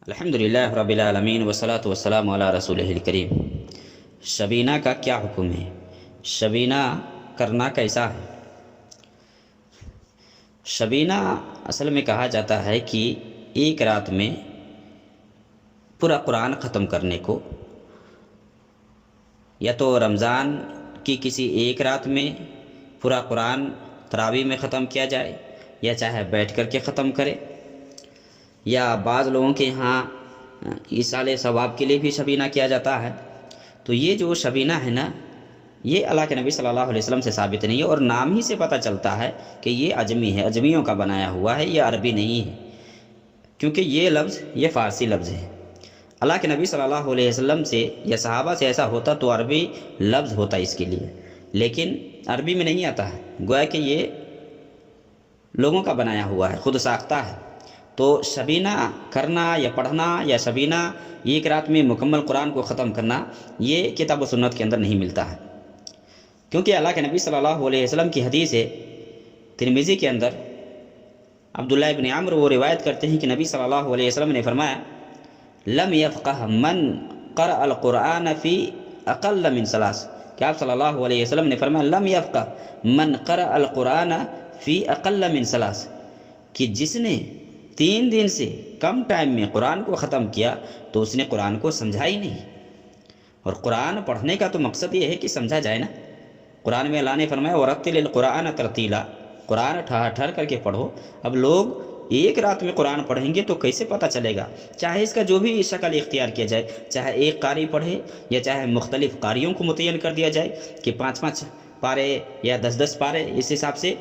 الحمدللہ رب العالمین والصلاة والسلام علی رسولہ الکریم۔ شبینہ کا کیا حکم ہے؟ شبینہ کرنا کیسا ہے؟ شبینہ اصل میں کہا جاتا ہے کہ ایک رات میں پورا قرآن ختم کرنے کو، یا تو رمضان کی کسی ایک رات میں پورا قرآن تراویح میں ختم کیا جائے، یا چاہے بیٹھ کر کے ختم کرے، یا بعض لوگوں کے ہاں ایصال ثواب کے لیے بھی شبینہ کیا جاتا ہے۔ تو یہ جو شبینہ ہے نا، یہ اللہ کے نبی صلی اللہ علیہ وسلم سے ثابت نہیں ہے، اور نام ہی سے پتہ چلتا ہے کہ یہ عجمی ہے، عجمیوں کا بنایا ہوا ہے، یہ عربی نہیں ہے، کیونکہ یہ لفظ یہ فارسی لفظ ہے۔ اللہ کے نبی صلی اللہ علیہ وسلم سے یا صحابہ سے ایسا ہوتا تو عربی لفظ ہوتا اس کے لیے، لیکن عربی میں نہیں آتا ہے، گویا کہ یہ لوگوں کا بنایا ہوا ہے، خود ساختہ ہے۔ تو شبینہ کرنا یا پڑھنا یا شبینہ ایک رات میں مکمل قرآن کو ختم کرنا، یہ کتاب و سنت کے اندر نہیں ملتا ہے، کیونکہ اللہ کے نبی صلی اللہ علیہ وسلم کی حدیث ہے ترمذی کے اندر، عبداللہ ابن عمرو وہ روایت کرتے ہیں کہ نبی صلی اللہ علیہ وسلم نے فرمایا، لم يفقہ من قرأ القرآن فی اقل من ثلاث، کہ آپ صلی اللہ علیہ وسلم نے فرمایا لم یفقہ من قرأ القرآن فی اقل من ثلاث، کہ جس نے 3 دن سے کم ٹائم میں قرآن کو ختم کیا تو اس نے قرآن کو سمجھا ہی نہیں۔ اور قرآن پڑھنے کا تو مقصد یہ ہے کہ سمجھا جائے نا۔ قرآن میں اللہ نے فرمایا وَرَتِّلِ الْقُرْآنَ تَرْتِيلًا، قرآن ٹھہر ٹھہر کر کے پڑھو۔ اب لوگ ایک رات میں قرآن پڑھیں گے تو کیسے پتہ چلے گا؟ چاہے اس کا جو بھی شکل اختیار کیا جائے، چاہے ایک قاری پڑھے یا چاہے مختلف قاریوں کو متعین کر دیا جائے کہ 5 پارے یا 10 پارے، اس حساب سے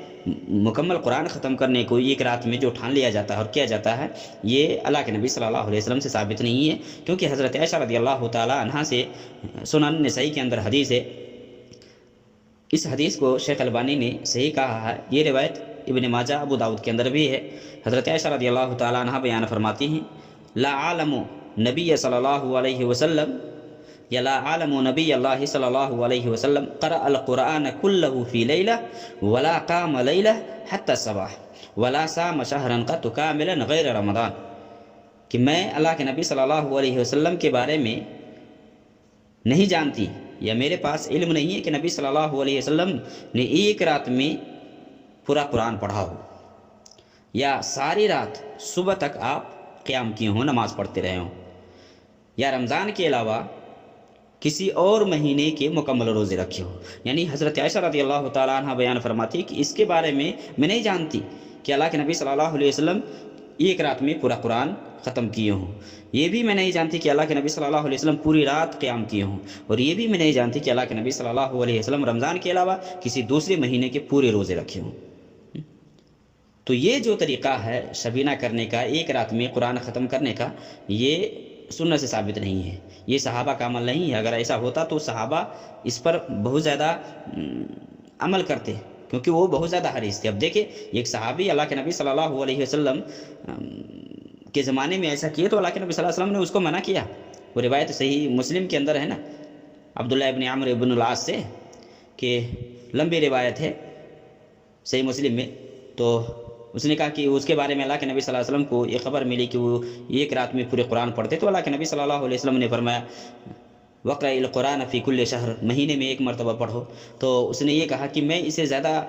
مکمل قرآن ختم کرنے کو ایک رات میں جو ٹھان لیا جاتا ہے اور کیا جاتا ہے، یہ اللہ کے نبی صلی اللہ علیہ وسلم سے ثابت نہیں ہے، کیونکہ حضرت عائشہ رضی اللہ تعالی عنہا سے سنن نسائی کے اندر حدیث ہے۔ اس حدیث کو شیخ البانی نے صحیح کہا ہے، یہ روایت ابن ماجہ ابو داؤد کے اندر بھی ہے۔ حضرت عائشہ رضی اللہ تعالی عنہا بیان فرماتی ہیں، لا عالم نبی صلی اللہ علیہ وسلم یا لا عالم نبی اللہ صلی اللہ علیہ وسلم قرأ القرآن کلہ فی لیلہ ولا قام لیلہ حتی الصباح ولا صام شہرا قط کاملا غیر رمضان، کہ میں اللہ کے نبی صلی اللہ علیہ وسلم کے بارے میں نہیں جانتی یا میرے پاس علم نہیں ہے کہ نبی صلی اللہ علیہ وسلم نے ایک رات میں پورا قرآن پڑھا ہو، یا ساری رات صبح تک آپ قیام کیے ہوں، نماز پڑھتے رہے ہوں، یا رمضان کے علاوہ کسی اور مہینے کے مکمل روزے رکھے ہو۔ یعنی حضرت عائشہ رضی اللہ تعالیٰ عنہ بیان فرماتی کہ اس کے بارے میں نہیں جانتی کہ اللہ کے نبی صلی اللہ علیہ وسلم ایک رات میں پورا قرآن ختم کیے ہوں، یہ بھی میں نہیں جانتی کہ اللہ کے نبی صلی اللہ علیہ وسلم پوری رات قیام کیے ہوں، اور یہ بھی میں نہیں جانتی کہ اللہ کے نبی صلی اللہ علیہ وسلم رمضان کے علاوہ کسی دوسرے مہینے کے پورے روزے رکھے ہوں۔ تو یہ جو طریقہ ہے شبینہ کرنے کا، ایک رات میں قرآن ختم کرنے کا، یہ سنت سے ثابت نہیں ہے، یہ صحابہ کا عمل نہیں ہے۔ اگر ایسا ہوتا تو صحابہ اس پر بہت زیادہ عمل کرتے، کیونکہ وہ بہت زیادہ حریص تھے۔ اب دیکھیں، ایک صحابی اللہ کے نبی صلی اللہ علیہ وسلم کے زمانے میں ایسا کیے تو اللہ کے نبی صلی اللہ علیہ وسلم نے اس کو منع کیا۔ وہ روایت صحیح مسلم کے اندر ہے نا، عبداللہ ابن عمرو ابن العاص سے، کہ لمبی روایت ہے صحیح مسلم میں، تو اس نے کہا کہ اس کے بارے میں اللہ کے نبی صلی اللہ علیہ وسلم کو یہ خبر ملی کہ وہ ایک رات میں پورے قرآن پڑھتے، تو اللہ کے نبی صلی اللہ علیہ وسلم نے فرمایا وقرأ القرآن فی کل شہر، مہینے میں ایک مرتبہ پڑھو۔ تو اس نے یہ کہا کہ میں اسے زیادہ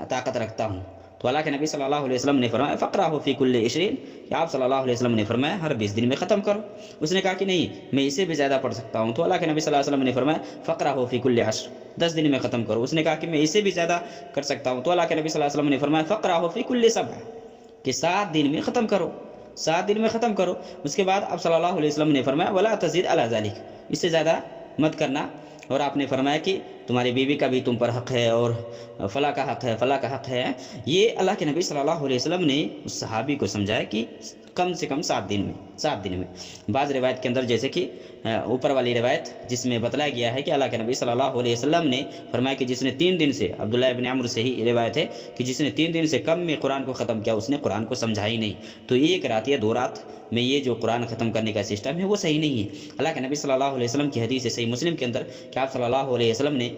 طاقت رکھتا ہوں، تو اللہ کے نبی صلی اللہ علیہ وسلم نے فرمایا فقرأہ فی کل 20، کہ آپ صلی اللہ علیہ وسلم نے فرمایا ہر 20 دن میں ختم کرو۔ اس نے کہا کہ نہیں، میں اسے بھی زیادہ پڑھ سکتا ہوں، تو اللہ کے نبی صلی اللہ علیہ وسلم نے فرمایا فقرأہ فی کل 10، 10 دن میں ختم کرو۔ اس نے کہا کہ میں اسے بھی زیادہ کر سکتا ہوں، تو اللہ کے نبی صلی اللہ علیہ وسلم نے فرمایا فقرأہ فی کل 7، کہ 7 دن میں ختم کرو، 7 دن میں ختم کرو۔ اس کے بعد آپ صلی اللہ علیہ وسلم نے فرمایا ولا تزید علی ذلک، اس سے زیادہ مت کرنا، اور آپ نے فرمایا کہ تمہاری بیوی کا بھی تم پر حق ہے، اور فلاں کا حق ہے، فلاں کا حق ہے۔ یہ اللہ کے نبی صلی اللہ علیہ وسلم نے اس صحابی کو سمجھایا کہ کم سے کم 7 دن میں، 7 دن میں۔ بعض روایت کے اندر جیسے کہ اوپر والی روایت جس میں بتلایا گیا ہے کہ اللہ کے نبی صلی اللہ علیہ وسلم نے فرمایا کہ جس نے 3 دن سے، عبداللہ ابن عمرو سے ہی روایت ہے کہ جس نے 3 دن سے کم میں قرآن کو ختم کیا، اس نے قرآن کو سمجھا ہی نہیں۔ تو ایک رات یا 2 رات میں یہ جو قرآن ختم کرنے کا سسٹم ہے وہ صحیح نہیں ہے۔ اللہ کے نبی صلی اللہ علیہ وسلم کی حدیث ہے صحیح مسلم کے اندر کہ آپ صلی اللہ علیہ وسلم نے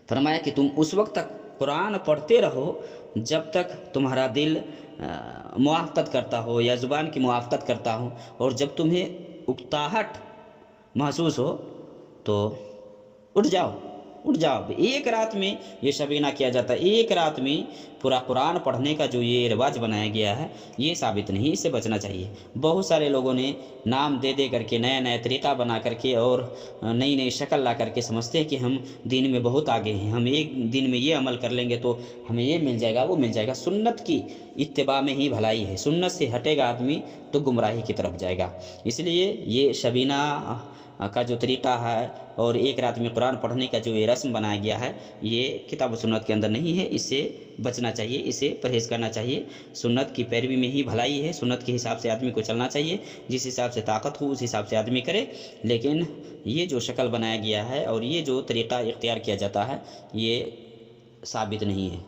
فرمایا کہ تم اس وقت تک قرآن پڑھتے رہو جب تک تمہارا دل موافقت کرتا ہو یا زبان کی موافقت کرتا ہو، اور جب تمہیں اکتاہٹ محسوس ہو تو اٹھ جاؤ، اٹھ جاؤ۔ ایک رات میں یہ شبینہ کیا جاتا ہے، ایک رات میں پورا قرآن پڑھنے کا جو یہ رواج بنایا گیا ہے یہ ثابت نہیں، اس سے بچنا چاہیے۔ بہت سارے لوگوں نے نام دے دے کر کے، نیا نیا طریقہ بنا کر کے اور نئی نئی شکل لا کر کے سمجھتے ہیں کہ ہم دین میں بہت آگے ہیں، ہم ایک دن میں یہ عمل کر لیں گے تو ہمیں یہ مل جائے گا، وہ مل جائے گا۔ سنت کی اتباع میں ہی بھلائی ہے، سنت سے ہٹے گا آدمی تو گمراہی کی طرف جائے گا۔ اس لیے یہ شبینہ کا جو طریقہ ہے اور ایک رات میں قرآن پڑھنے کا جو یہ رسم بنایا گیا ہے یہ کتاب و سنت کے اندر نہیں ہے، اس سے بچنا چاہیے، اس سے پرہیز کرنا چاہیے۔ سنت کی پیروی میں ہی بھلائی ہے، سنت کے حساب سے آدمی کو چلنا چاہیے، جس حساب سے طاقت ہو اس حساب سے آدمی کرے۔ لیکن یہ جو شکل بنایا گیا ہے اور یہ جو طریقہ اختیار کیا جاتا ہے یہ ثابت نہیں ہے۔